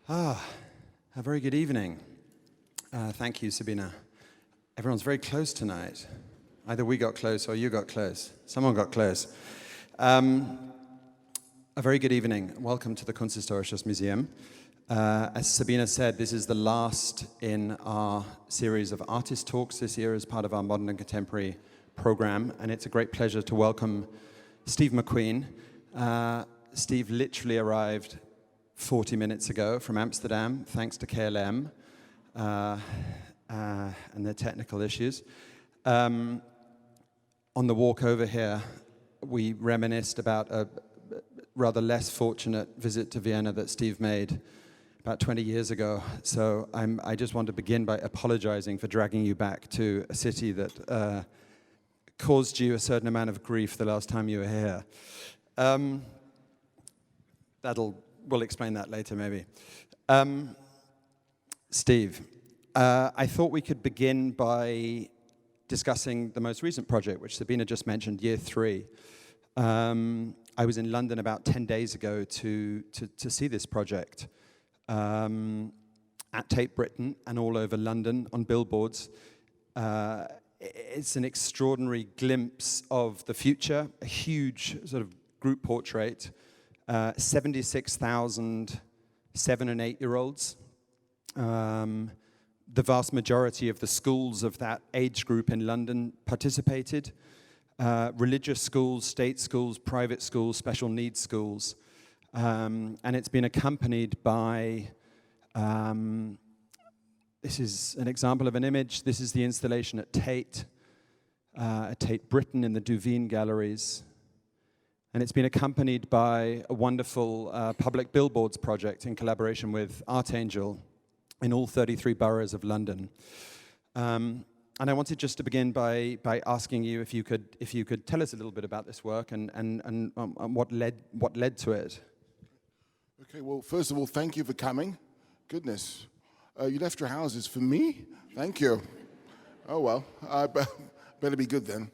A very good evening. Thank you, Sabina. Everyone's very close tonight. Either we got close or you got close. Someone got close. A very good evening. Welcome to the Kunsthistorisches Museum. As Sabina said, this is the last in our series of artist talks this year as part of our Modern and Contemporary program, and it's a great pleasure to welcome Steve McQueen. Steve literally arrived 40 minutes ago from Amsterdam, thanks to KLM and their technical issues. On the walk over here, we reminisced about a rather less fortunate visit to Vienna that Steve made about 20 years ago. So I just want to begin by apologizing for dragging you back to a city that caused you a certain amount of grief the last time you were here. We'll explain that later, maybe. Steve, I thought we could begin by discussing the most recent project, which Sabina just mentioned, Year 3. I was in London about 10 days ago to see this project at Tate Britain and all over London on billboards. It's an extraordinary glimpse of the future, a huge sort of group portrait. 76,000 7- and 8-year-olds. The vast majority of the schools of that age group in London participated. Religious schools, state schools, private schools, special needs schools. And it's been accompanied by, this is an example of an image. This is the installation at Tate Britain in the Duveen Galleries. And it's been accompanied by a wonderful public billboards project in collaboration with Artangel in all 33 boroughs of London. And I wanted just to begin by asking you if you could tell us a little bit about this work and what led to it. Okay, well, first of all, thank you for coming. Goodness, you left your houses for me? Thank you. Oh well, I better be good then.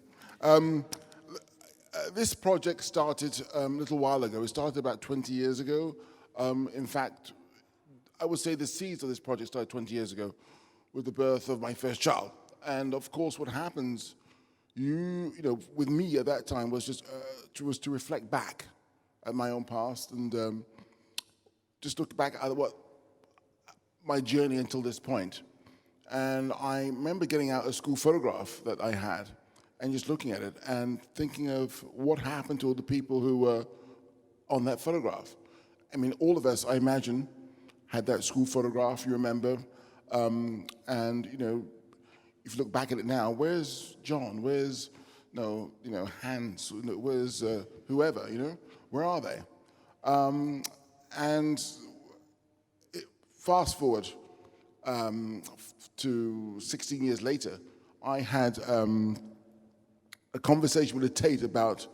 This project started a little while ago. It started about 20 years ago. In fact, I would say the seeds of this project started 20 years ago with the birth of my first child. And of course, what happens, you know, with me at that time was just to reflect back at my own past and just look back at what my journey until this point. And I remember getting out a school photograph that I had and just looking at it and thinking of what happened to all the people who were on that photograph. I mean, all of us, I imagine, had that school photograph, you remember, and you know, if you look back at it now, where's John? Where's Hans? Where's whoever? You know, where are they? And fast forward to 16 years later, I had a conversation with a Tate about,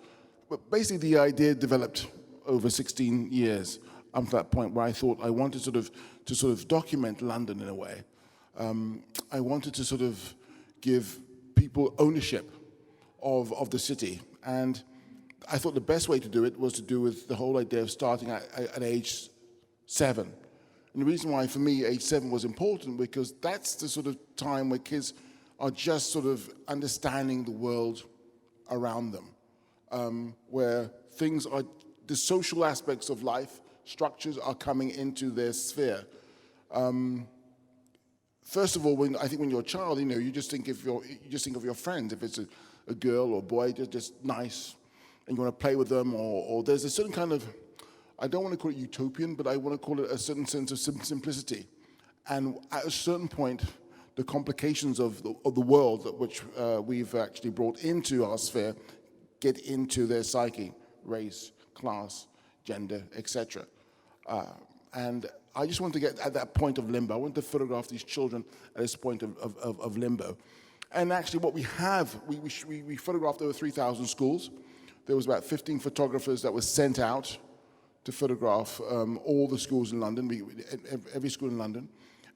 but basically the idea developed over 16 years up to that point where I thought I wanted to sort of document London in a way. I wanted to sort of give people ownership of the city. And I thought the best way to do it was to do with the whole idea of starting at age 7. And the reason why for me age 7 was important because that's the sort of time where kids are just sort of understanding the world around them, where things are, the social aspects of life, structures are coming into their sphere. First of all, when you're a child, you know, you just think of your friends. If it's a girl or boy, they're just nice, and you want to play with them, or there's a certain kind of, I don't want to call it utopian, but I want to call it a certain sense of simplicity. And at a certain point, the complications of the world which we've actually brought into our sphere get into their psyche, race, class, gender, etc. And I just want to get at that point of limbo. I want to photograph these children at this point of limbo. And actually what we have, we photographed over 3,000 schools. There was about 15 photographers that were sent out to photograph all the schools in London, every school in London.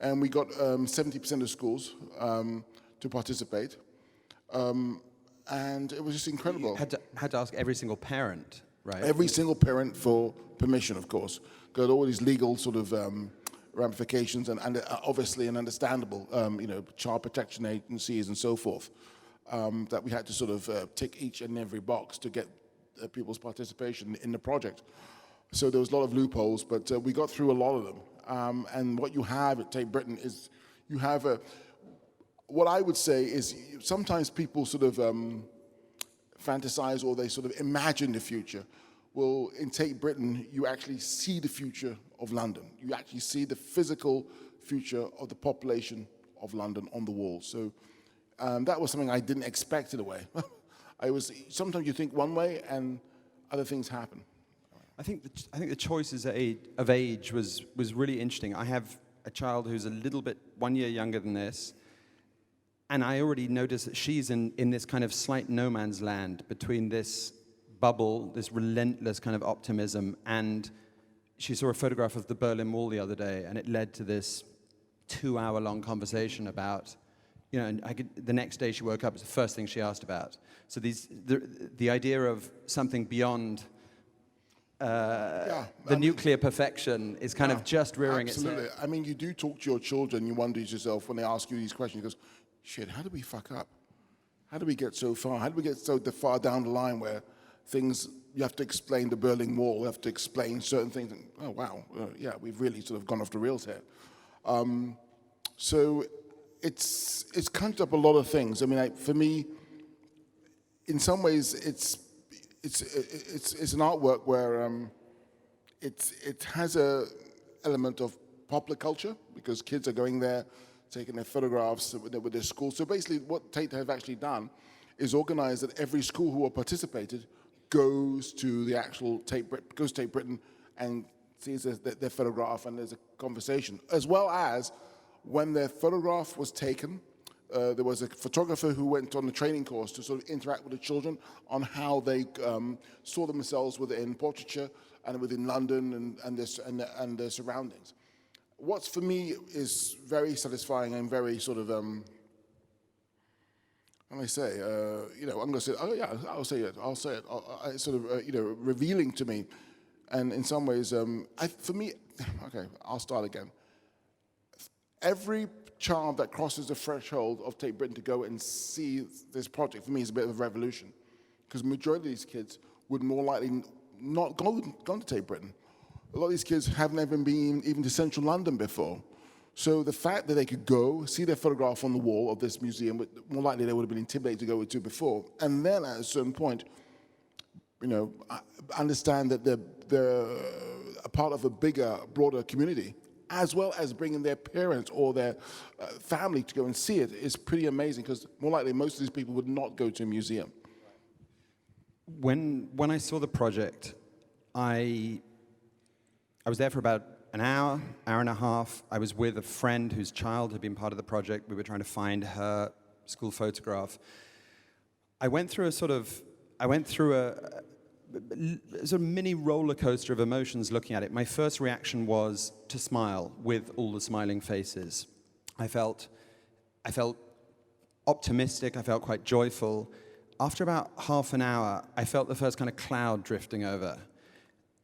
And we got 70% of schools to participate. And it was just incredible. Had to ask every single parent Right. Every single parent, for permission, of course, got all these legal sort of ramifications and obviously an understandable, child protection agencies and so forth, that we had to sort of tick each and every box to get people's participation in the project. So there was a lot of loopholes, but we got through a lot of them. And what you have at Tate Britain is you have what I would say is sometimes people sort of fantasize or they sort of imagine the future. Well, in Tate Britain, you actually see the future of London. You actually see the physical future of the population of London on the wall. So that was something I didn't expect in a way. Sometimes you think one way and other things happen. I think the choices of age was really interesting. I have a child who's a little bit 1 year younger than this, and I already noticed that she's in this kind of slight no man's land between this bubble, this relentless kind of optimism, and she saw a photograph of the Berlin Wall the other day, and it led to this 2-hour-long conversation about, and the next day she woke up, it's the first thing she asked about. So the idea of something beyond nuclear perfection is kind of just rearing its head. Absolutely. I mean, you do talk to your children, you wonder to yourself when they ask you these questions, you go, shit, how did we fuck up? How did we get so far? How did we get so far down the line where things, you have to explain the Berlin Wall, you have to explain certain things, and, oh wow, we've really sort of gone off the rails here. So it's conjured up a lot of things. I mean, for me, in some ways, it's an artwork where it has a element of popular culture because kids are going there, taking their photographs with their school. So basically, what Tate have actually done is organize that every school who participated goes to the actual Tate Britain and sees their photograph, and there's a conversation, as well as when their photograph was taken. There was a photographer who went on a training course to sort of interact with the children on how they saw themselves within portraiture and within London and their surroundings. What's for me is very satisfying and very sort of, how do I say, I'm going to say, oh yeah, I'll say it. It's sort of, revealing to me. And in some ways, for me, okay, I'll start again. Every child that crosses the threshold of Tate Britain to go and see this project, for me, is a bit of a revolution. Because the majority of these kids would more likely not go to Tate Britain. A lot of these kids haven't ever been even to central London before. So the fact that they could go, see their photograph on the wall of this museum, more likely they would have been intimidated to go to before, and then at a certain point, understand that they're a part of a bigger, broader community, as well as bringing their parents or their family to go and see it is pretty amazing, because more likely most of these people would not go to a museum. When I saw the project, I was there for about an hour and a half. I was with a friend whose child had been part of the project. We were trying to find her school photograph. I went through a sort of mini roller coaster of emotions looking at it. My first reaction was to smile with all the smiling faces. I felt optimistic, I felt quite joyful. After about half an hour, I felt the first kind of cloud drifting over.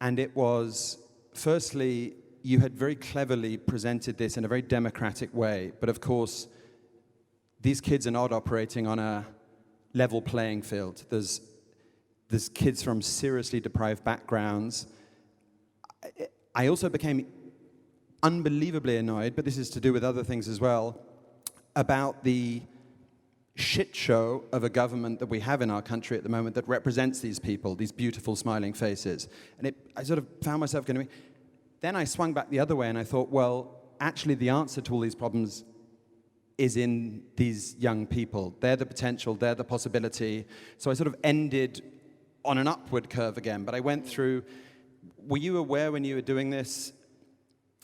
And it was, firstly, you had very cleverly presented this in a very democratic way, but of course, these kids are not operating on a level playing field. There's kids from seriously deprived backgrounds. I also became unbelievably annoyed, but this is to do with other things as well, about the shit show of a government that we have in our country at the moment that represents these people, these beautiful smiling faces. And I sort of found myself going to be... Then I swung back the other way and I thought, well, actually the answer to all these problems is in these young people. They're the potential, they're the possibility. So I sort of ended on an upward curve again, but I went through... Were you aware when you were doing this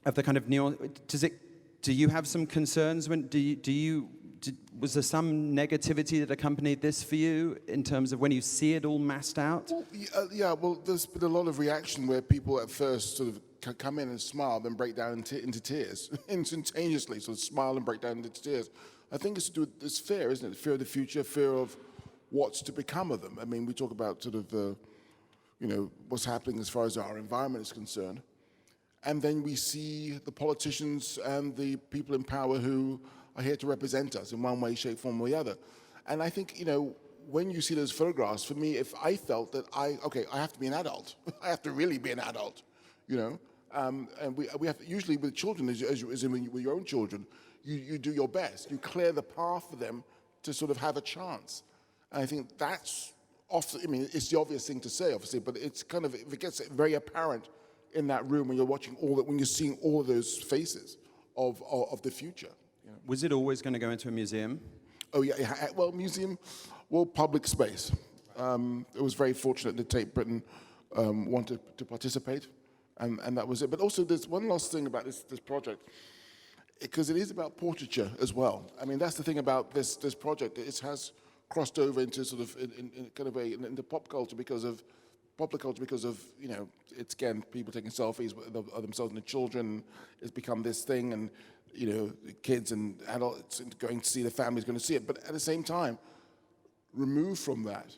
of the kind of do you have some concerns? Was there some negativity that accompanied this for you in terms of when you see it all massed out? Well, there's been a lot of reaction where people at first sort of come in and smile, then break down into tears instantaneously. So smile and break down into tears. I think it's to do with this fear, isn't it? Fear of the future, fear of what's to become of them. I mean, we talk about sort of what's happening as far as our environment is concerned. And then we see the politicians and the people in power who are here to represent us in one way, shape, form, or the other. And I think, when you see those photographs, for me, if I felt that I have to be an adult, I have to really be an adult, and we have to, usually with children, as in with your own children, you do your best. You clear the path for them to sort of have a chance. And I think that's often, it's the obvious thing to say, obviously, but it's kind of, it gets very apparent in that room when you're watching when you're seeing all of those faces of the future. Was it always going to go into a museum? Oh yeah, well, museum, public space. It was very fortunate that Tate Britain wanted to participate, and that was it. But also, there's one last thing about this project, because it is about portraiture as well. That's the thing about this project. It has crossed over into sort of in kind of into popular culture because of it's again people taking selfies of themselves and the children. It's become this thing, and kids and adults going to see, the family's going to see it. But at the same time, removed from that,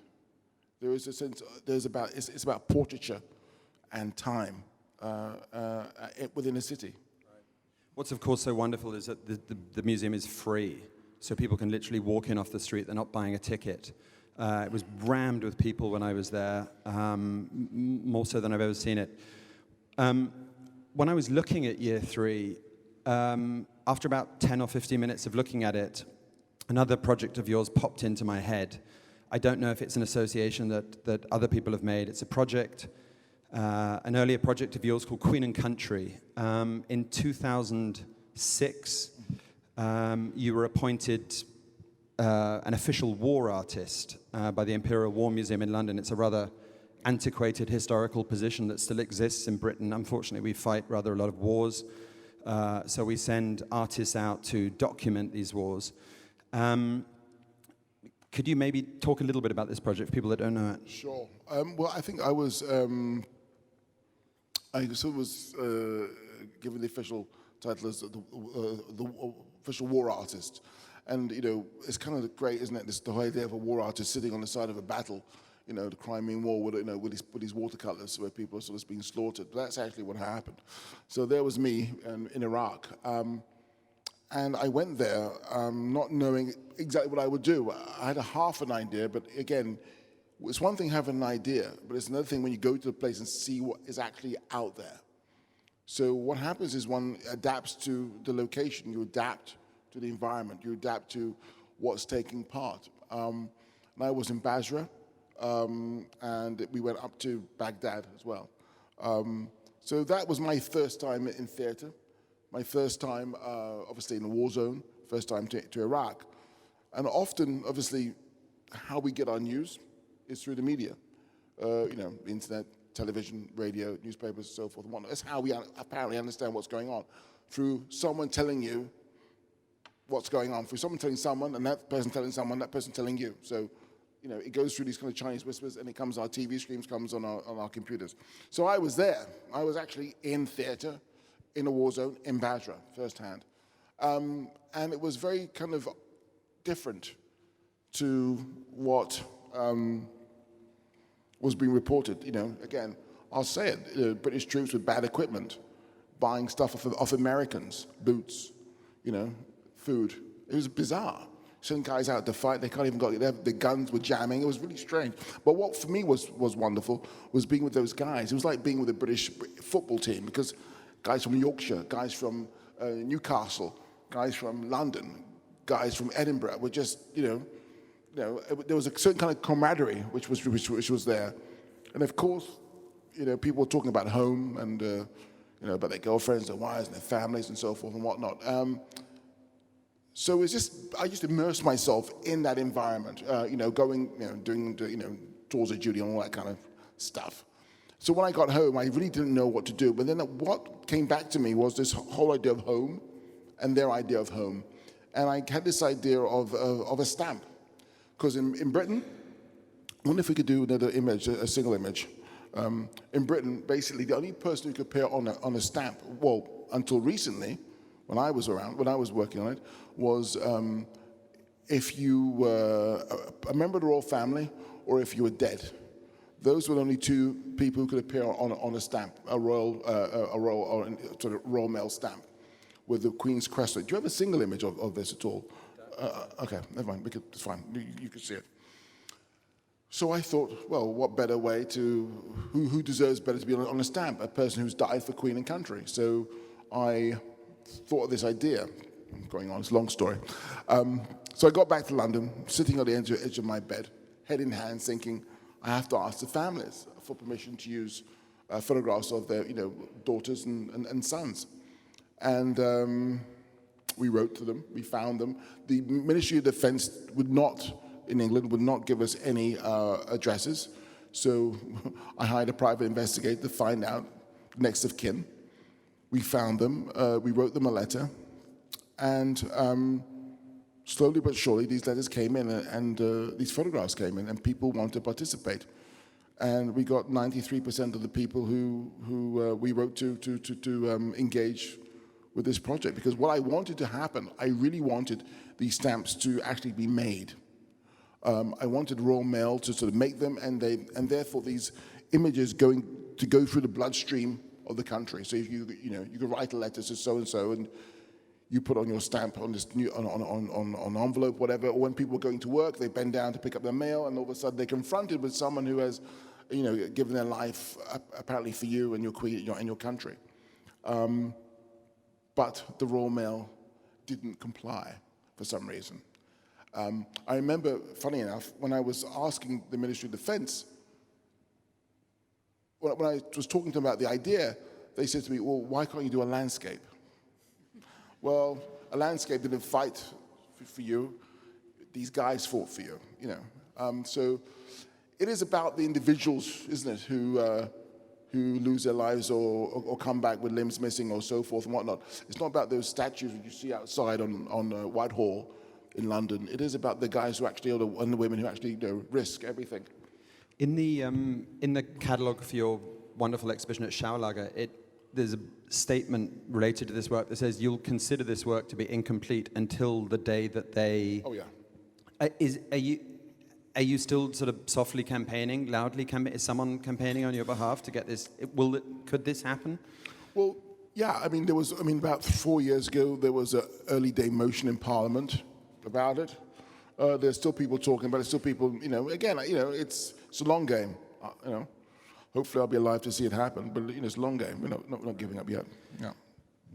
there is a sense. It's about portraiture and time within a city. What's of course so wonderful is that the museum is free, so people can literally walk in off the street. They're not buying a ticket. It was rammed with people when I was there, more so than I've ever seen it. When I was looking at year 3, after about 10 or 15 minutes of looking at it, another project of yours popped into my head. I don't know if it's an association that other people have made. It's a project, an earlier project of yours called Queen and Country. In 2006, you were appointed an official war artist by the Imperial War Museum in London. It's a rather antiquated historical position that still exists in Britain. Unfortunately, we fight rather a lot of wars, so we send artists out to document these wars. Could you maybe talk a little bit about this project for people that don't know it? Sure. Well, I think I was given the official title as the official war artist. And, it's kind of great, isn't it, the whole idea of a war artist sitting on the side of a battle, the Crimean War, with his watercolors where people are sort of being slaughtered. But that's actually what happened. So there was me in Iraq. And I went there not knowing exactly what I would do. I had half an idea, but again, it's one thing having an idea, but it's another thing when you go to the place and see what is actually out there. So what happens is one adapts to the location, you adapt to the environment, you adapt to what's taking part. And I was in Basra, and we went up to Baghdad as well. So that was my first time in theater, my first time, obviously, in a war zone, first time to Iraq. And often, obviously, how we get our news is through the media, internet, television, radio, newspapers, so forth and whatnot. That's how we apparently understand what's going on, through someone telling you what's going on, through someone telling someone, and that person telling someone, that person telling you. So, it goes through these kind of Chinese whispers, and it comes on our TV screens, comes on our computers. So I was there. I was actually in theater, in a war zone, in Basra, firsthand. And it was very kind of different to what was being reported. Again, I'll say it, British troops with bad equipment, buying stuff off Americans, boots, food. It was bizarre. Sending guys out to fight, they can't even go, the guns were jamming. It was really strange. But what for me was wonderful was being with those guys. It was like being with a British football team, because guys from Yorkshire, guys from Newcastle, guys from London, guys from Edinburgh were just, there was a certain kind of camaraderie which was there. And of course, people were talking about home and, about their girlfriends, their wives, and their families and so forth and whatnot. So it's just, I just immersed myself in that environment, going, doing, tours of duty and all that kind of stuff. So when I got home, I really didn't know what to do. But then what came back to me was this whole idea of home and their idea of home. And I had this idea of a stamp. Because in Britain, I wonder if we could do another image, a single image. In Britain, basically, the only person who could appear on a stamp, well, until recently, when I was working on it, was if you were a member of the royal family or if you were dead. those were only two people who could appear on a stamp, a royal or sort of Royal Mail stamp with the Queen's crest. Do you have a single image of this at all? Okay, never mind. It's fine. You can see it. So I thought, well, what better way who deserves better to be on a stamp? A person who's died for Queen and country. So I thought of this idea. Going on, it's a long story. So I got back to London, sitting on the edge of my bed, head in hand, thinking, I have to ask the families for permission to use photographs of their, daughters and sons. And we wrote to them, we found them. The Ministry of Defence in England would not give us any addresses. So I hired a private investigator to find out next of kin. We found them, we wrote them a letter, and slowly but surely these letters came in and these photographs came in and people wanted to participate. And we got 93% of the people who we wrote to engage with this project, because what I wanted to happen, I really wanted these stamps to actually be made. I wanted Royal Mail to sort of make them, and therefore these images go through the bloodstream of the country. So if you could write a letter to so and so, and you put on your stamp on this on envelope, whatever. Or when people are going to work, they bend down to pick up their mail, and all of a sudden they're confronted with someone who has, given their life apparently for you and your Queen and your country. But the Royal Mail didn't comply for some reason. I remember, funny enough, when I was asking the Ministry of Defence, when I was talking to them about the idea, they said to me, well, why can't you do a landscape? Well, a landscape didn't fight for you. These guys fought for you, So it is about the individuals, isn't it, who lose their lives or come back with limbs missing or so forth and whatnot. It's not about those statues that you see outside on Whitehall in London. It is about the guys who actually, and the women who actually risk everything. In the catalogue for your wonderful exhibition at Schaulager, there's a statement related to this work that says you'll consider this work to be incomplete until the day that they... Oh, yeah. Are you still sort of softly campaigning, loudly campaigning? Is someone campaigning on your behalf to get this? Could this happen? Well, yeah. About 4 years ago, there was an early day motion in Parliament about it. There's still people talking about it. Still people, again, it's a long game. Hopefully, I'll be alive to see it happen. But it's a long game. We're not giving up yet. Yeah.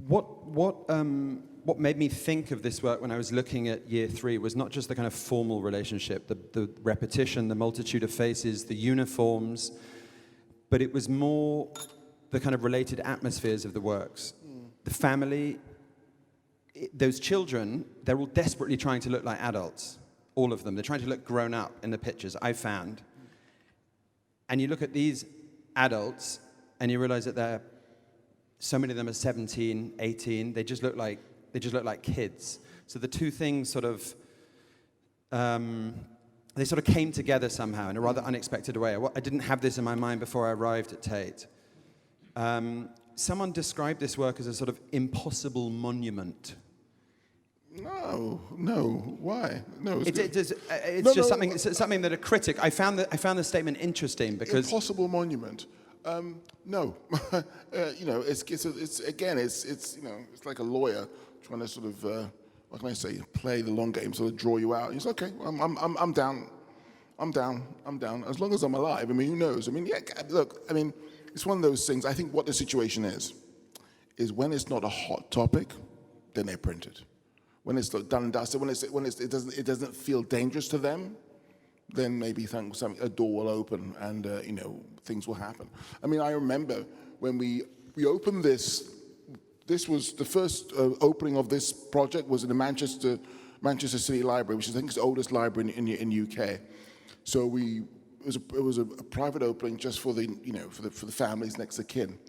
What made me think of this work when I was looking at year 3 was not just the kind of formal relationship, the repetition, the multitude of faces, the uniforms, but it was more the kind of related atmospheres of the works. The family, those children, they're all desperately trying to look like adults, all of them. They're trying to look grown up in the pictures, I found. And you look at these adults and you realize that so many of them are 17, 18, they just look like kids. So the two things sort of, they sort of came together somehow in a rather unexpected way. I didn't have this in my mind before I arrived at Tate. Someone described this work as a sort of impossible monument. No, why? No, it's something that a critic. I found the statement interesting because impossible monument. No, it's like a lawyer trying to sort of, what can I say, play the long game, sort of draw you out. He's okay. I'm down. As long as I'm alive. Who knows? Look. It's one of those things. I think what the situation is when it's not a hot topic, then they print it. When it's done and dusted, when it doesn't feel dangerous to them, then maybe a door will open and things will happen. I remember when we opened this. This was the first opening of this project was in the Manchester City Library, which I think is the oldest library in UK. So it was a private opening just for the for the families next to kin,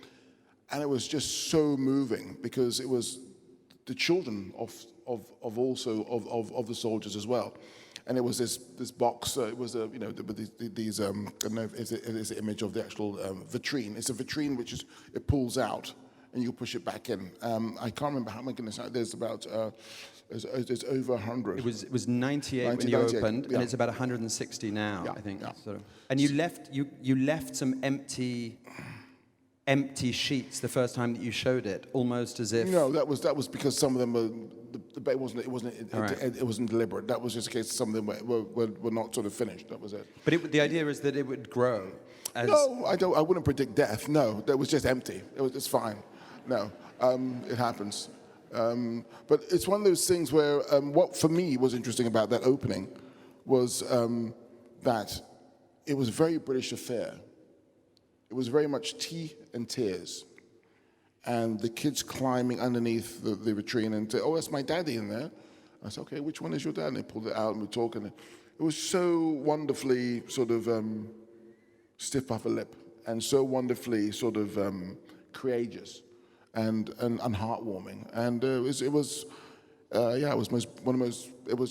and it was just so moving because it was the children of the soldiers as well. And it was this box. It was these I don't know if it's an image of the actual vitrine. It's a vitrine it pulls out and you push it back in. I can't remember how many. There's about It's over 100. It was 98 when you 1998, opened, yeah. and it's about 160 now, Yeah, I think. yeah. Sort of. And you left some empty sheets the first time that you showed it, almost as if. No, that was because some of them were. It wasn't deliberate. That was just a case. Some of them were not sort of finished. That was it. But the idea is that it would grow. No, I wouldn't predict death. No, that was just empty. It's fine. No, it happens. But it's one of those things where what for me was interesting about that opening was that it was a very British affair. It was very much tea and tears. And the kids climbing underneath the vitrine and say, "Oh, that's my daddy in there." I said, "Okay, which one is your dad?" And they pulled it out and we're talking. It was so wonderfully sort of stiff upper lip and so wonderfully sort of courageous and heartwarming. And it was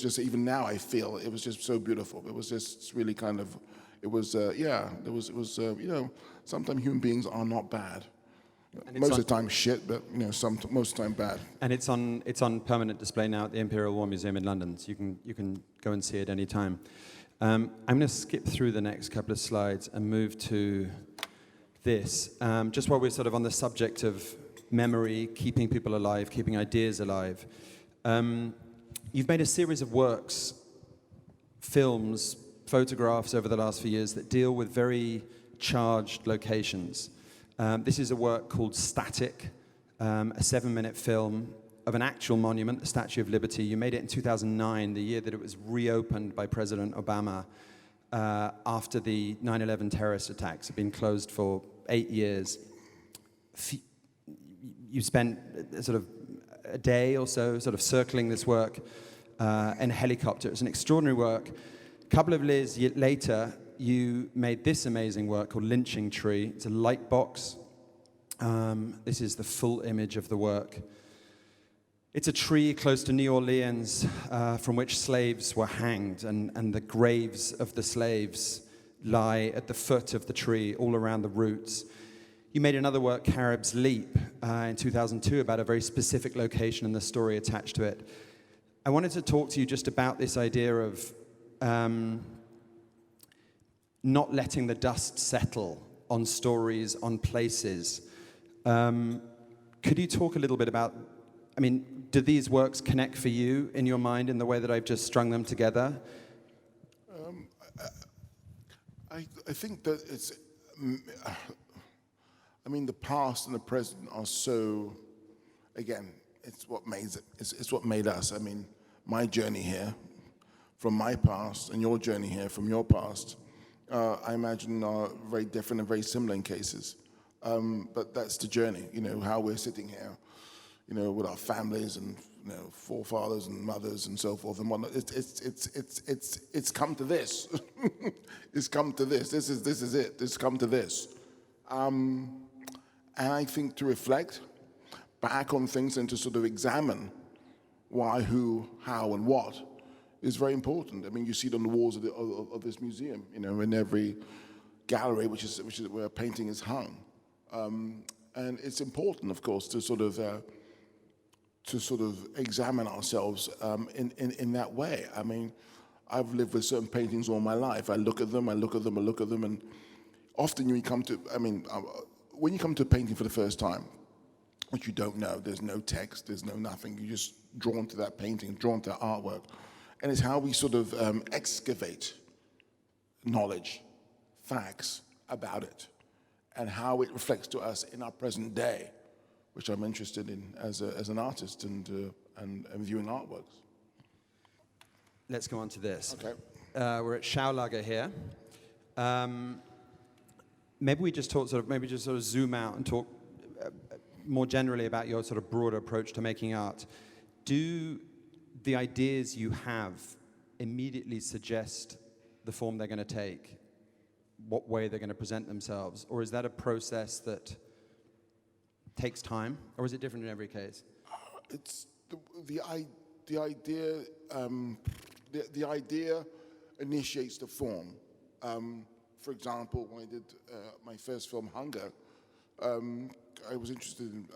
just, even now I feel it was just so beautiful. It was just really kind of, sometimes human beings are not bad. Most of the time shit, but most of the time bad. And it's on permanent display now at the Imperial War Museum in London, so you can go and see it any time. I'm going to skip through the next couple of slides and move to this. Just while we're sort of on the subject of memory, keeping people alive, keeping ideas alive. You've made a series of works, films, photographs over the last few years that deal with very charged locations. This is a work called Static, a 7-minute film of an actual monument, the Statue of Liberty. You made it in 2009, the year that it was reopened by President Obama after the 9/11 terrorist attacks. Had been closed for 8 years. You spent sort of a day or so sort of circling this work in a helicopter. It's an extraordinary work. A couple of years later, you made this amazing work called Lynching Tree. It's a light box. This is the full image of the work. It's a tree close to New Orleans from which slaves were hanged, and the graves of the slaves lie at the foot of the tree, all around the roots. You made another work, Carib's Leap, in 2002, about a very specific location and the story attached to it. I wanted to talk to you just about this idea of not letting the dust settle on stories, on places. Could you talk a little bit about, do these works connect for you in your mind in the way that I've just strung them together? I think that it's, the past and the present are so, again, it's what made us. My journey here from my past and your journey here from your past, I imagine are very different and very similar in cases. But that's the journey, how we're sitting here, with our families and forefathers and mothers and so forth and whatnot. It's come to this. It's come to this. This is it. It's come to this. And I think to reflect back on things and to sort of examine why, who, how, and what is very important. You see it on the walls of this museum, in every gallery, which is where a painting is hung. And it's important, of course, to sort of examine ourselves in that way. I've lived with certain paintings all my life. I look at them, and often when you come to a painting for the first time, which you don't know, there's no text, there's no nothing, you're just drawn to that painting, drawn to that artwork. And it's how we sort of excavate knowledge, facts about it, and how it reflects to us in our present day, which I'm interested in as an artist and viewing artworks. Let's go on to this. Okay. We're at Schaulager here. Maybe we just talk zoom out and talk more generally about your sort of broader approach to making art. Do the ideas you have immediately suggest the form they're going to take, what way they're going to present themselves, or is that a process that takes time, or is it different in every case? It's the idea. The idea initiates the form. For example, when I did my first film, Hunger, I was interested in,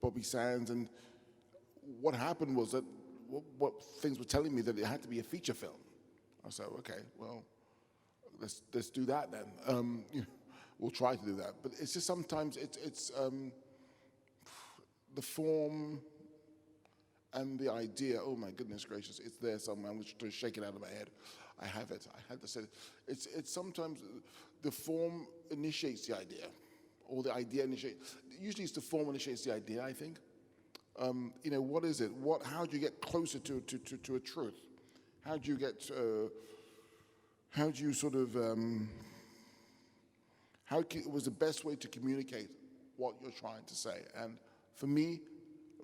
Bobby Sands, and what happened was that what things were telling me that it had to be a feature film. I said, okay, well, let's do that then. We'll try to do that. But it's just sometimes it's the form and the idea. Oh my goodness gracious, it's there somewhere. I'm just shaking it out of my head. I have it. I had to say it. It's sometimes the form initiates the idea, or the idea initiates. Usually, it's the form initiates the idea. I think. What is it? How do you get closer to a truth? How do you get? How do you sort of? Was the best way to communicate what you're trying to say? And for me,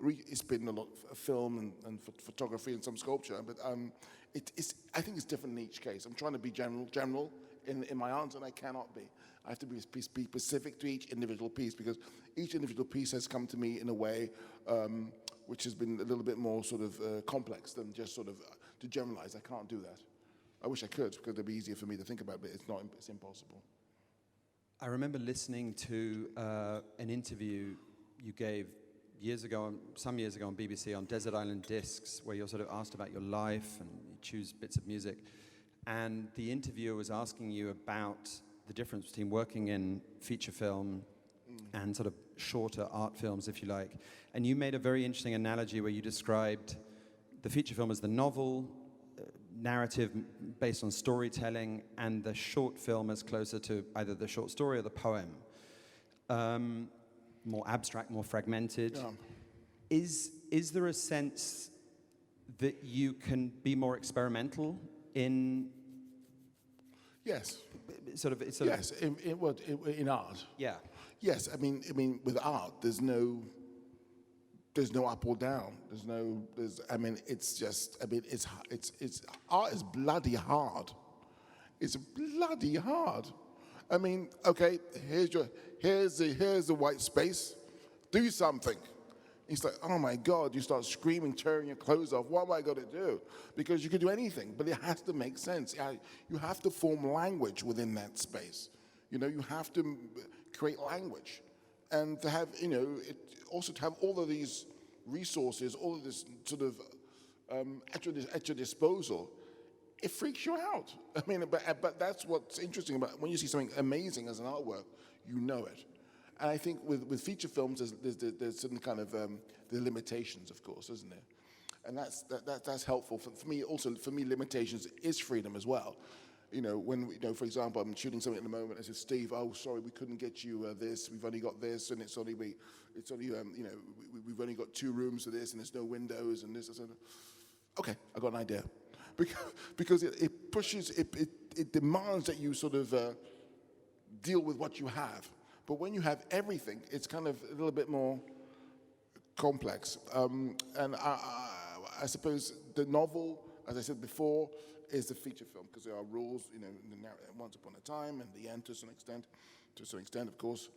it's been a lot of film and photography and some sculpture, but I think it's different in each case. I'm trying to be general in my answer, and I cannot be. I have to be specific to each individual piece, because each individual piece has come to me in a way which has been a little bit more sort of complex than just sort of to generalize. I can't do that. I wish I could, because it'd be easier for me to think about, but it's impossible. I remember listening to an interview you gave some years ago on BBC on Desert Island Discs, where you're sort of asked about your life and you choose bits of music. And the interviewer was asking you about the difference between working in feature film and sort of shorter art films, if you like. And you made a very interesting analogy where you described the feature film as the novel, narrative based on storytelling, and the short film as closer to either the short story or the poem. More abstract, more fragmented. Yeah. Is there a sense that you can be more experimental in? Yes. Yes. In art. Yeah. Yes. I mean, with art, there's no up or down. It's art is bloody hard. It's bloody hard. I mean, okay, here's the white space. Do something. It's like, oh my God, you start screaming, tearing your clothes off. What am I going to do? Because you can do anything, but it has to make sense. You have to form language within that space. You have to create language. And to have, also to have all of these resources, all of this sort of at your disposal, it freaks you out. I mean, but that's what's interesting about when you see something amazing as an artwork, you know it. And I think with feature films, there's certain kind of the limitations, of course, isn't there? And that's helpful for me. Also, for me, limitations is freedom as well. For example, I'm shooting something at the moment. I said, Steve, oh, sorry, we couldn't get you this. We've only got this, and it's only we've only got 2 rooms for this, and there's no windows, and this. I said, okay, I got an idea. Because it pushes, it demands that you sort of deal with what you have. But when you have everything, it's kind of a little bit more complex. And I suppose the novel, as I said before, is the feature film, because there are rules, once upon a time, and the end to some extent. To some extent, of course,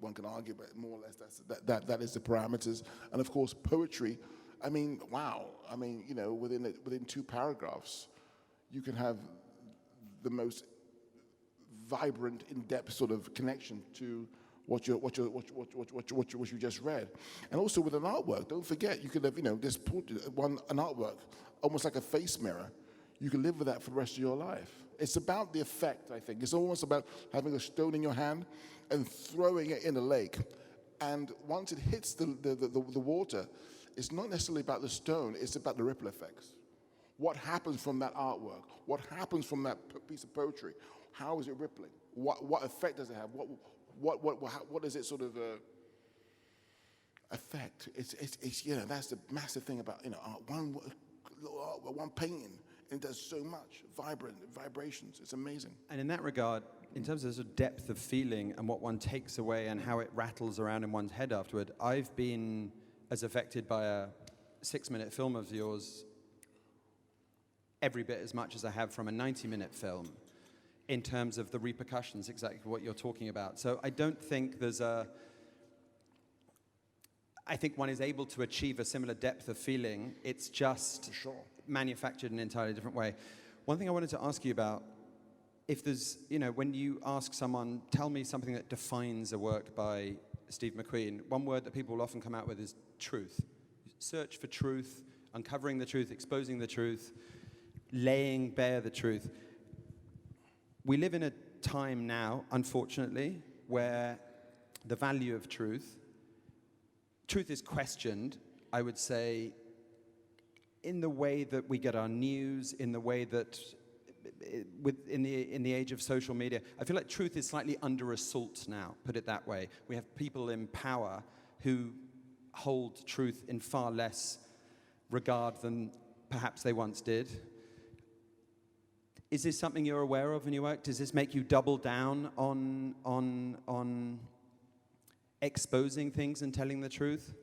one can argue, but more or less that is the parameters. And of course, poetry. I mean, wow. I mean, within 2 paragraphs, you can have the most vibrant, in-depth sort of connection to what you just read. And also with an artwork, don't forget, you could have, just put an artwork, almost like a face mirror. You can live with that for the rest of your life. It's about the effect, I think. It's almost about having a stone in your hand and throwing it in a lake. And once it hits the water, it's not necessarily about the stone, it's about the ripple effects. What happens from that artwork? What happens from that piece of poetry? How is it rippling? What effect does it have? What does it sort of affect? It's that's the massive thing about art. One painting, and it does so much vibrations. It's amazing. And in that regard, in terms of the sort of depth of feeling and what one takes away and how it rattles around in one's head afterward, I've been as affected by a 6-minute film of yours every bit as much as I have from a 90-minute film, in terms of the repercussions, exactly what you're talking about. So I don't think I think one is able to achieve a similar depth of feeling. It's just manufactured in an entirely different way. One thing I wanted to ask you about, if there's, when you ask someone, tell me something that defines a work by Steve McQueen, one word that people will often come out with is truth. search for truth, uncovering the truth, exposing the truth, laying bare the truth. We live in a time now, unfortunately, where the value of truth is questioned, I would say, in the way that we get our news, in the way that, in the age of social media. I feel like truth is slightly under assault now, put it that way. We have people in power who hold truth in far less regard than perhaps they once did. Is this something you're aware of in your work? Does this make you double down on exposing things and telling the truth?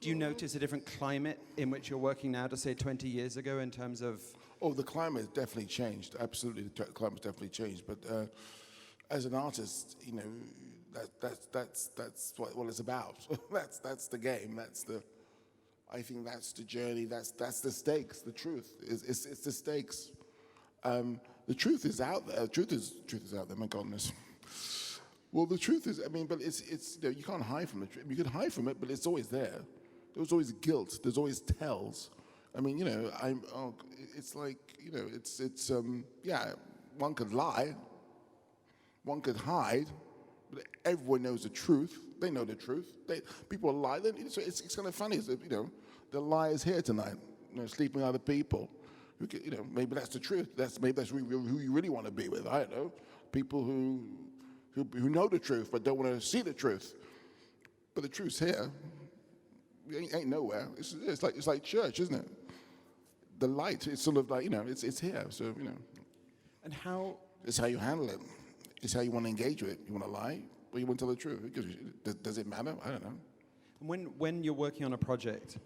Do you notice a different climate in which you're working now to say 20 years ago in terms of... Oh, the climate has definitely changed. Absolutely, the climate's definitely changed. But as an artist, you know, that's what it's about. that's the game. I think that's the journey. That's the stakes. The truth it's the stakes. The truth is out there. Truth is out there. My goodness. Well, the truth is, I mean, but it's you know, you can't hide from the truth. You can hide from it, but it's always there. There's always guilt. There's always tells. I mean, you know, it's like, you know, it's yeah, one could lie, one could hide, but everyone knows the truth. They know the truth. People lie. So it's kind of funny. You know, the lie is here tonight. You know, sleeping with other people. You know, maybe that's the truth. Maybe that's who you really want to be with. I don't know. People who know the truth but don't want to see the truth. But the truth's here. It ain't nowhere. It's like church, isn't it? The light. It's sort of like, you know, it's here. So, you know. And how? It's how you handle it. It's how you want to engage with it. You want to lie, or you want to tell the truth. Does it matter? I don't know. When you're working on a project,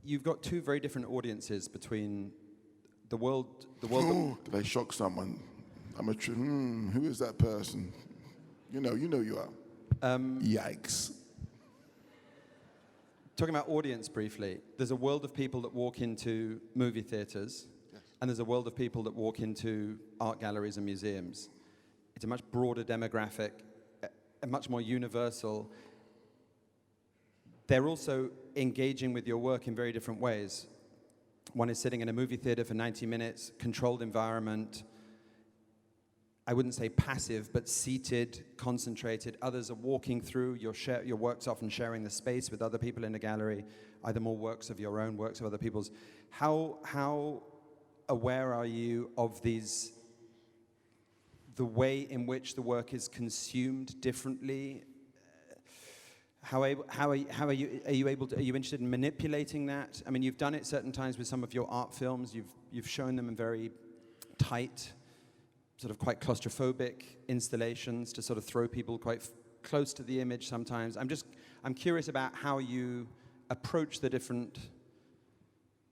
you've got two very different audiences between the world. Did I shock someone? Who is that person? You know you are. Yikes. Talking about audience briefly, there's a world of people that walk into movie theaters, yes, and there's a world of people that walk into art galleries and museums. It's a much broader demographic, a much more universal. They're also engaging with your work in very different ways. One is sitting in a movie theater for 90 minutes, controlled environment. I wouldn't say passive, but seated, concentrated. Others are walking through. Your work's often sharing the space with other people in a gallery, either more works of your own, works of other people's. How aware are you of the way in which the work is consumed differently? Are you interested in manipulating that? I mean, you've done it certain times with some of your art films. You've shown them in very tight, sort of quite claustrophobic installations to sort of throw people quite close to the image sometimes. I'm curious about how you approach the different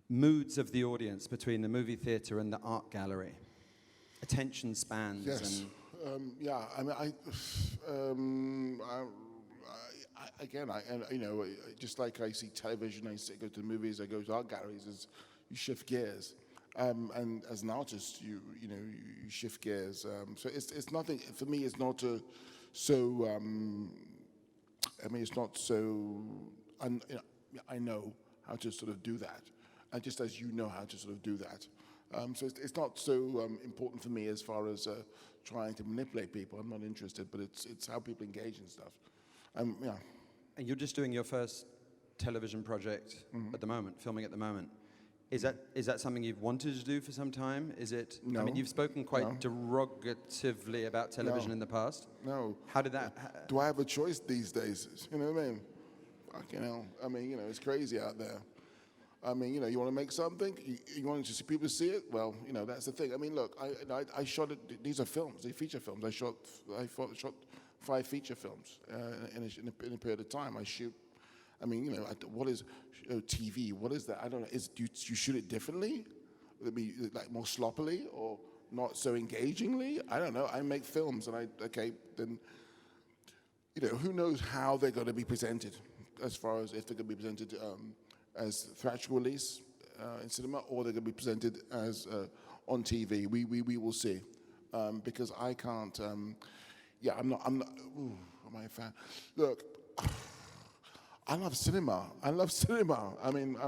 moods of the audience between the movie theater and the art gallery. Attention spans. Yes. Yeah. I mean, you know, just like I see television, go to the movies, I go to art galleries, you shift gears. And as an artist, you shift gears. So it's nothing for me. It's not so. I mean, it's not so. I know how to sort of do that, and just as you know how to sort of do that. So it's not so important for me as far as trying to manipulate people. I'm not interested, but it's how people engage and stuff. Yeah. And you're just doing your first television project at the moment, filming at the moment. Is that something you've wanted to do for some time? Is it? No. I mean, you've spoken quite derogatively about television in the past. No. How did that? Do I have a choice these days? You know what I mean? Fucking hell. I mean, you know, it's crazy out there. I mean, you know, you want to make something, you want to see people see it. Well, you know, that's the thing. I mean, look, I shot it. These are films. They're feature films. I shot 5 feature films in a period of time. I shoot. I mean, you know, what is TV? What is that? I don't know. Do you shoot it differently? Would it be like more sloppily or not so engagingly? I don't know. I make films, and then, you know, who knows how they're going to be presented, as far as if they're going to be presented as theatrical release in cinema, or they're going to be presented as on TV. We will see, because I can't. I'm not. Ooh, am I a fan? Look. I love cinema. I love cinema. I mean, I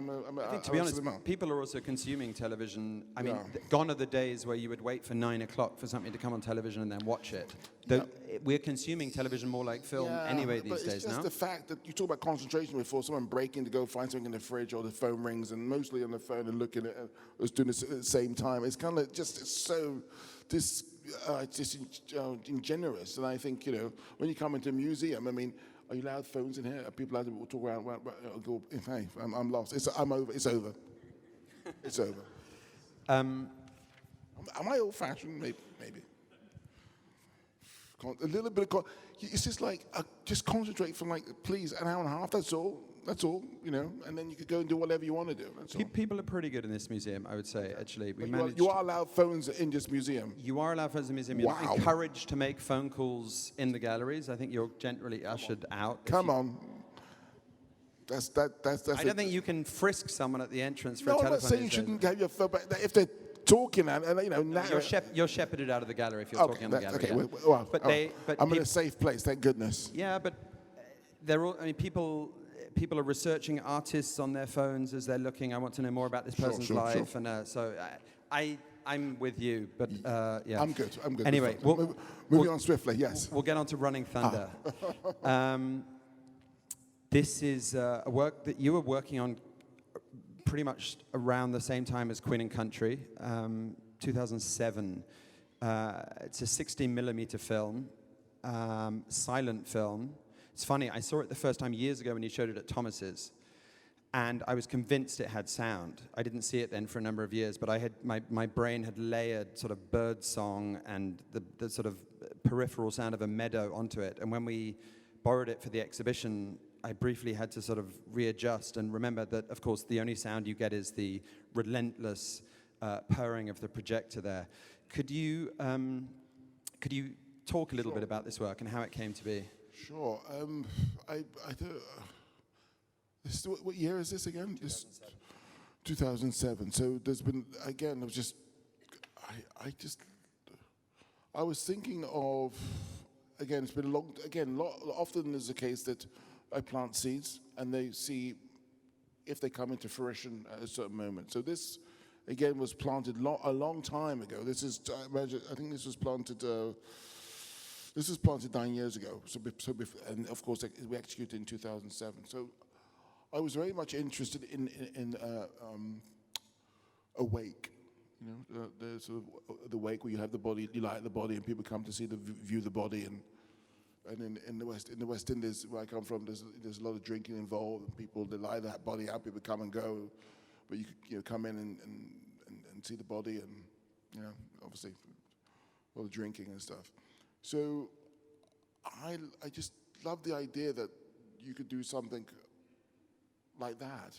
think, to be honest, people are also consuming television. I mean, gone are the days where you would wait for 9 o'clock for something to come on television and then watch it. We're consuming television more like film anyway these days now. It's just the fact that you talk about concentration before, someone breaking to go find something in the fridge or the phone rings and mostly on the phone and looking at us doing this at the same time. It's kind of just so ingenuous. And I think, when you come into a museum, I mean, are you allowed phones in here? Are people allowed to talk around? Go, hey, I'm lost. I'm over. It's over. It's over. Am I old-fashioned? Maybe. A little bit of... It's just like, just concentrate for please, an hour and a half. That's all. And then you could go and do whatever you want to do. That's all. People are pretty good in this museum, I would say, actually. You are allowed phones in this museum? You are allowed phones in the museum. You're not encouraged to make phone calls in the galleries. I think you're generally ushered out. Come on. That's I don't think you can frisk someone at the entrance for a telephone. No, I'm not saying you shouldn't have your phone, but if they're talking and you're shepherded out of the gallery if you're talking in the gallery. Okay, yeah. But I'm in a safe place, thank goodness. Yeah, but they're all. I mean, people are researching artists on their phones as they're looking. I want to know more about this person's life, sure. And so I'm with you. But yeah, I'm good. Anyway, moving on swiftly. Yes, we'll get on to Running Thunder. This is a work that you were working on pretty much around the same time as Queen and Country, 2007. It's a 16mm film, silent film. It's funny, I saw it the first time years ago when you showed it at Thomas's, and I was convinced it had sound. I didn't see it then for a number of years, but I had my brain had layered sort of bird song and the sort of peripheral sound of a meadow onto it. And when we borrowed it for the exhibition, I briefly had to sort of readjust and remember that, of course, the only sound you get is the relentless purring of the projector there. Could you talk a little bit about this work and how it came to be? Sure. I do. What year is this again? 2007. So there's been, again, I was thinking of, again, it's been a long, often there's a case that I plant seeds and they see if they come into fruition at a certain moment. So this, again, was planted a long time ago. I think this was planted 9 years ago. And of course, we executed in 2007. So I was very much interested in a wake. The sort of the wake where you have the body, you light the body, and people come to see view the body. And in the West Indies, where I come from, there's a lot of drinking involved, and people, they lie that body out, people come and go, but you could come in and see the body, and obviously a lot of drinking and stuff. So I just love the idea that you could do something like that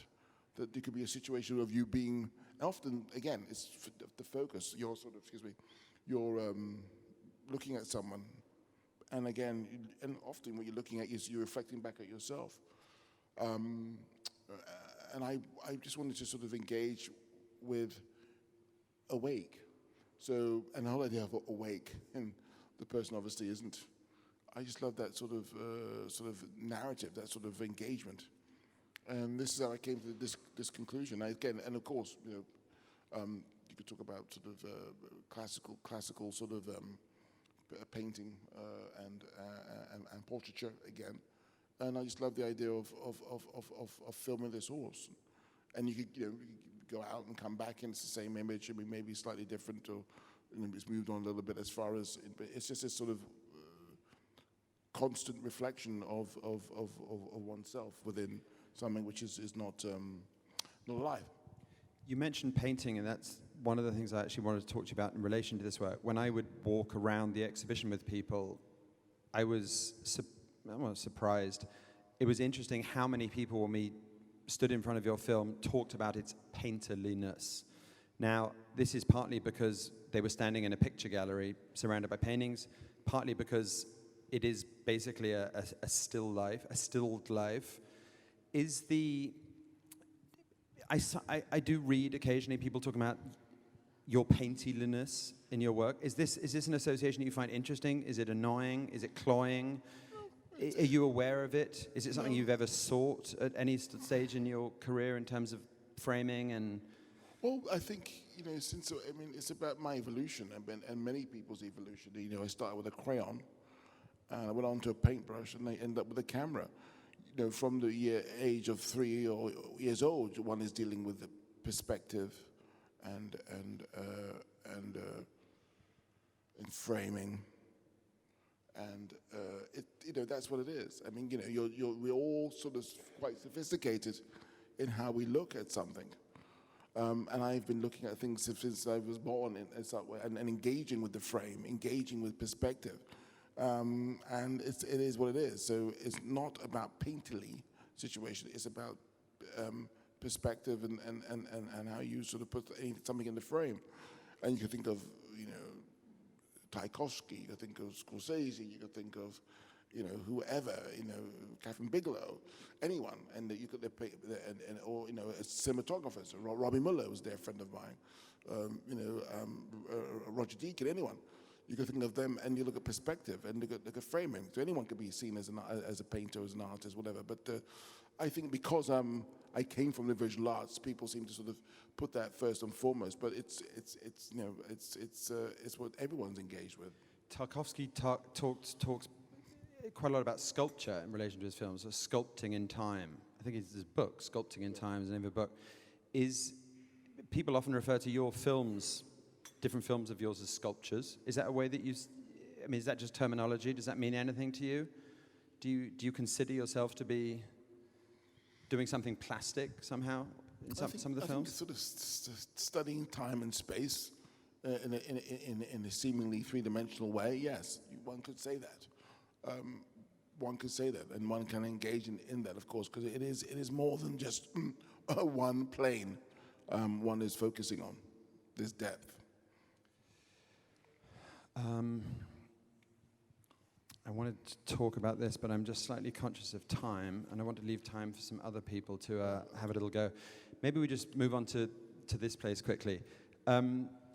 there could be a situation of you being, often, again, it's the focus, you're looking at someone, and again, and often what you're looking at is you're reflecting back at yourself. And I just wanted to sort of engage with awake. So, and the whole idea of awake, and the person obviously isn't. I just love that sort of narrative, that sort of engagement. And this is how I came to this conclusion. And of course, you could talk about sort of classical sort of painting and portraiture again. And I just love the idea of filming this horse. And you could go out and come back and it's the same image. I mean, maybe slightly different, or it's moved on a little bit as far as. But it's just this sort of constant reflection of oneself within something which is not alive. You mentioned painting, and that's one of the things I actually wanted to talk to you about in relation to this work. When I would walk around the exhibition with people, I was surprised. It was interesting how many people, when we stood in front of your film, talked about its painterliness. Now, this is partly because they were standing in a picture gallery surrounded by paintings, partly because it is basically a still life, a stilled life. I do read occasionally people talking about your painterliness in your work. Is this an association that you find interesting? Is it annoying? Is it cloying? Are you aware of it? Is it something you've ever sought at any stage in your career in terms of framing and? Well, I think, it's about my evolution and many people's evolution. I started with a crayon, and I went on to a paintbrush, and I ended up with a camera. From the age of 3 years old, one is dealing with the perspective and framing, and that's what it is. I mean, we're all sort of quite sophisticated in how we look at something. And I've been looking at things since I was born, and engaging with the frame, engaging with perspective. And it is what it is. So it's not about painterly situation. It's about perspective and how you sort of put something in the frame. And you can think of, Tchaikovsky, you can think of Scorsese, you can think of, whoever, Catherine Bigelow, anyone, and you could or cinematographers. Robbie Muller was there, a friend of mine. Roger Deakins, anyone. You could think of them, and you look at perspective and look at framing. So anyone could be seen as a painter, as an artist, whatever. But I think because I came from the visual arts, people seem to sort of put that first and foremost. But it's what everyone's engaged with. Tarkovsky talks quite a lot about sculpture in relation to his films, so sculpting in time. I think it's his book, Sculpting in Time, is the name of the book. People often refer to your films, different films of yours, as sculptures. Is that a way that is that just terminology? Does that mean anything to you? Do you consider yourself to be doing something plastic somehow in some of the films? I think sort of studying time and space in a seemingly three-dimensional way. Yes, one could say that. One could say that, and one can engage in that, of course, because it is more than just one plane. One is focusing on this depth. I wanted to talk about this, but I'm just slightly conscious of time, and I want to leave time for some other people to have a little go. Maybe we just move on to this place quickly. I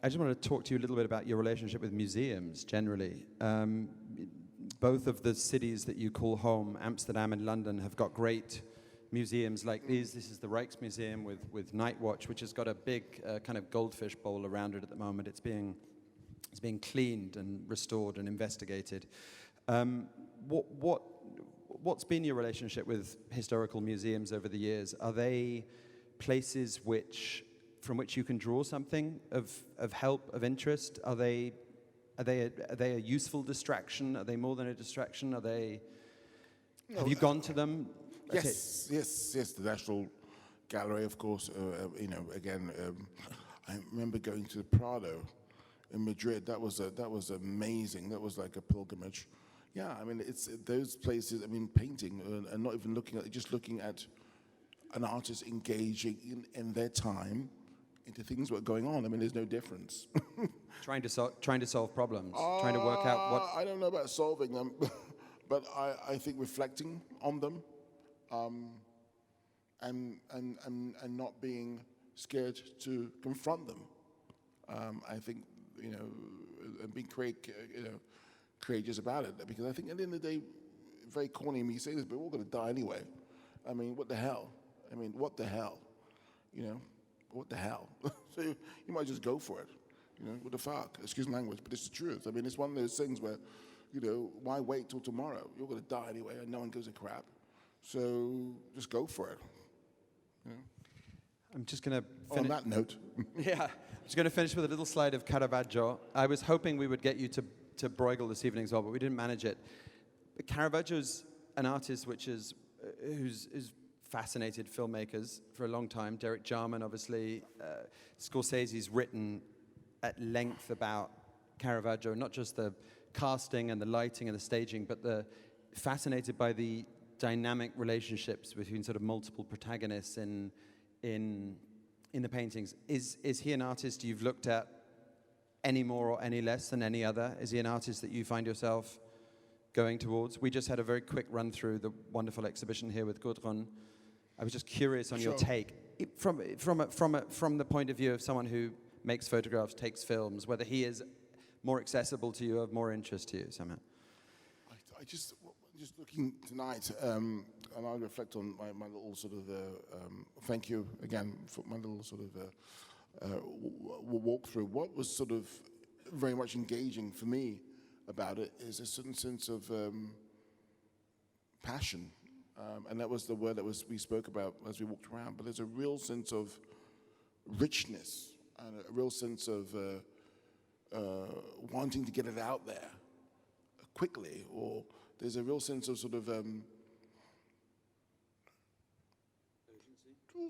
just want to talk to you a little bit about your relationship with museums generally. Both of the cities that you call home, Amsterdam and London, have got great museums like these. This is the Rijksmuseum with Night Watch, which has got a big kind of goldfish bowl around it at the moment. It's being cleaned and restored and investigated. What's been your relationship with historical museums over the years? Are they places from which you can draw something of help, of interest? Are they a useful distraction? Are they more than a distraction? Have you gone to them? Yes. The National Gallery, of course. Again, I remember going to the Prado in Madrid. That was amazing. That was like a pilgrimage. Yeah, I mean, it's those places. I mean, painting and not even just looking at an artist engaging in their time into things that are going on. I mean, there's no difference. Trying to solve problems, trying to work out what. I don't know about solving them, but I think reflecting on them, and not being scared to confront them. I think and being courageous about it, because I think at the end of the day, very corny of me saying this, but we're all going to die anyway. I mean, what the hell? What the hell? What the hell? So you might just go for it. What the fuck? Excuse my language, but it's the truth. I mean, it's one of those things where, why wait till tomorrow? You're going to die anyway, and no one gives a crap. So just go for it. I'm just going to on that note. Yeah, I'm just going to finish with a little slide of Caravaggio. I was hoping we would get you to Bruegel this evening as well, but we didn't manage it. But Caravaggio's an artist who's fascinated filmmakers for a long time. Derek Jarman, obviously. Scorsese's written at length about Caravaggio, not just the casting and the lighting and the staging, but fascinated by the dynamic relationships between sort of multiple protagonists in the paintings. Is he an artist you've looked at any more or any less than any other? Is he an artist that you find yourself going towards? We just had a very quick run through the wonderful exhibition here with Gudrun. I was just curious on your take from the point of view of someone who makes photographs, takes films, whether he is more accessible to you, of more interest to you somehow. I just, just looking tonight, and I'll reflect on my little sort of, thank you again for my little sort of walkthrough. What was sort of very much engaging for me about it is a certain sense of passion. And that was the word that we spoke about as we walked around. But there's a real sense of richness and a real sense of wanting to get it out there quickly, or there's a real sense of sort of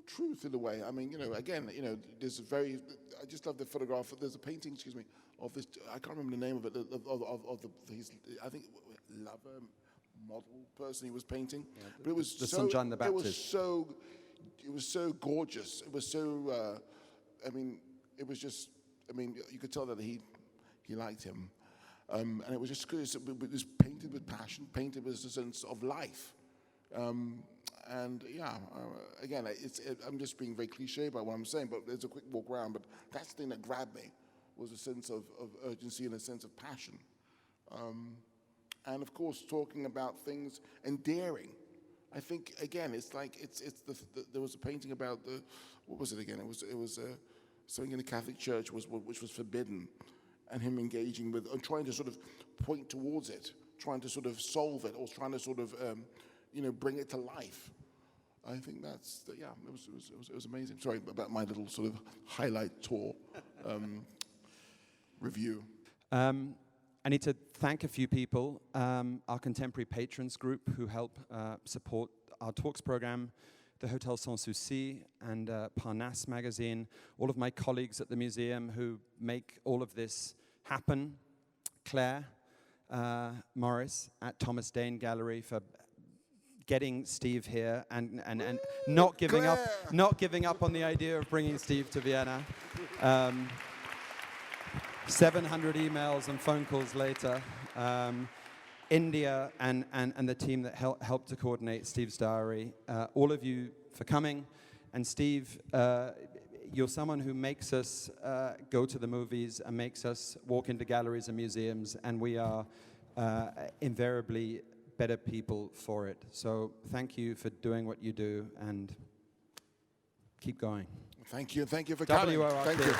truth in a way. I mean, again, there's I just love the photograph. There's a painting, excuse me, of this. I can't remember the name of it. I think lover model person he was painting, yeah, but it was the St. John the Baptist. It was so gorgeous. It was so. It was just. You could tell that he liked him, and it was just because it was painted with passion, painted with a sense of life. And yeah, again, I'm just being very cliche about what I'm saying, but there's a quick walk around. But that's the thing that grabbed me, was a sense of urgency and a sense of passion. And of course, talking about things and daring. I think again, it's like there was a painting about what was it again? It was something in the Catholic Church which was forbidden, and him engaging with and trying to sort of point towards it, trying to sort of solve it, or trying to sort of bring it to life. I think it was amazing. Sorry about my little sort of highlight tour review. I need to thank a few people, our contemporary patrons group who help support our talks program, the Hotel Sans Souci and Parnasse magazine, all of my colleagues at the museum who make all of this happen, Claire, Morris at Thomas Dane Gallery for getting Steve here and not giving up on the idea of bringing Steve to Vienna. 700 emails and phone calls later. India and the team that helped to coordinate Steve's diary. All of you for coming. And Steve, you're someone who makes us go to the movies and makes us walk into galleries and museums, and we are invariably better people for it. So thank you for doing what you do, and keep going. Thank you for coming. WORT. Thank you.